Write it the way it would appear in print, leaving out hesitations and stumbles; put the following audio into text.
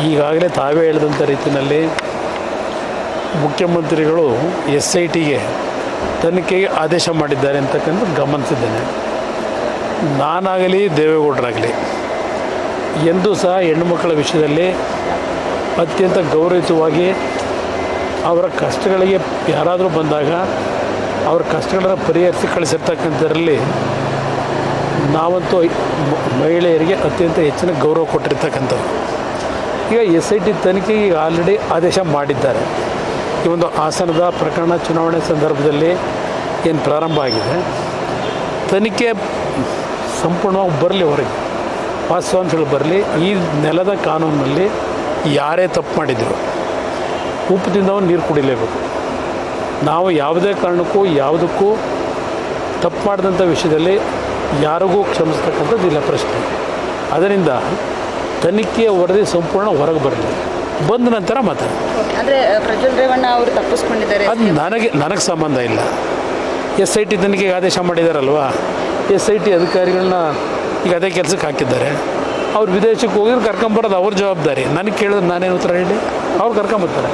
ಈಗಾಗಲೇ ತಾವೇ ಹೇಳಿದಂಥ ರೀತಿಯಲ್ಲಿ ಮುಖ್ಯಮಂತ್ರಿಗಳು SITಗೆ ತನಿಖೆಗೆ ಆದೇಶ ಮಾಡಿದ್ದಾರೆ ಅಂತಕ್ಕಂಥ ಗಮನಿಸಿದ್ದೇನೆ. ನಾನಾಗಲಿ ದೇವೇಗೌಡರಾಗಲಿ ಎಂದೂ ಸಹ ಹೆಣ್ಣುಮಕ್ಕಳ ವಿಷಯದಲ್ಲಿ ಅತ್ಯಂತ ಗೌರವಯುತವಾಗಿ ಅವರ ಕಷ್ಟಗಳಿಗೆ ಯಾರಾದರೂ ಬಂದಾಗ ಅವರ ಕಷ್ಟಗಳನ್ನು ಪರಿಹರಿಸಿ ಕಳಿಸಿರ್ತಕ್ಕಂಥದ್ರಲ್ಲಿ ನಾವಂತೂ ಮಹಿಳೆಯರಿಗೆ ಅತ್ಯಂತ ಹೆಚ್ಚಿನ ಗೌರವ ಕೊಟ್ಟಿರ್ತಕ್ಕಂಥದ್ದು. ಈಗ SIT ತನಿಖೆಗೆ ಈಗ ಆಲ್ರೆಡಿ ಆದೇಶ ಮಾಡಿದ್ದಾರೆ. ಈ ಒಂದು ಹಾಸನದ ಪ್ರಕರಣ ಚುನಾವಣೆ ಸಂದರ್ಭದಲ್ಲಿ ಏನು ಪ್ರಾರಂಭ ಆಗಿದೆ, ತನಿಖೆ ಸಂಪೂರ್ಣವಾಗಿ ಬರಲಿ, ಹೊರಗೆ ವಾಸ್ತವಾಂಶಗಳು ಬರಲಿ. ಈ ನೆಲದ ಕಾನೂನಿನಲ್ಲಿ ಯಾರೇ ತಪ್ಪು ಮಾಡಿದ್ರು ಉಪ್ಪು ತಿಂದವನು ನೀರು ಕುಡಿಲೇಬೇಕು. ನಾವು ಯಾವುದೇ ಕಾರಣಕ್ಕೂ ಯಾವುದಕ್ಕೂ ತಪ್ಪು ಮಾಡಿದಂಥ ವಿಷಯದಲ್ಲಿ ಯಾರಿಗೂ ಕ್ಷಮಿಸ್ತಕ್ಕಂಥದ್ದು ಇಲ್ಲ ಪ್ರಶ್ನೆ. ಅದರಿಂದ ತನಿಖೆಯ ವರದಿ ಸಂಪೂರ್ಣ ಹೊರಗೆ ಬರಲಿ, ಬಂದ ನಂತರ ಮಾತಾಡಿ. ಅಂದರೆ ಪ್ರಜ್ವಲ್ ರೇವಣ್ಣ ಅವರು ತಪ್ಪಿಸ್ಕೊಂಡಿದ್ದಾರೆ, ಅದು ನನಗೆ ಸಂಬಂಧ ಇಲ್ಲ. SIT ತನಿಖೆಗೆ ಆದೇಶ ಮಾಡಿದಾರಲ್ವಾ, SIT ಅಧಿಕಾರಿಗಳನ್ನ ಈಗ ಅದೇ ಕೆಲಸಕ್ಕೆ ಹಾಕಿದ್ದಾರೆ. ಅವ್ರು ವಿದೇಶಕ್ಕೆ ಹೋಗಿದ್ರೆ ಕರ್ಕೊಂಬರೋದು ಅವ್ರ ಜವಾಬ್ದಾರಿ. ನನಗೆ ಕೇಳಿದ್ರೆ ನಾನೇನು ಉತ್ತರ ಹೇಳಿ? ಅವ್ರು ಕರ್ಕೊಂಬರ್ತಾರೆ.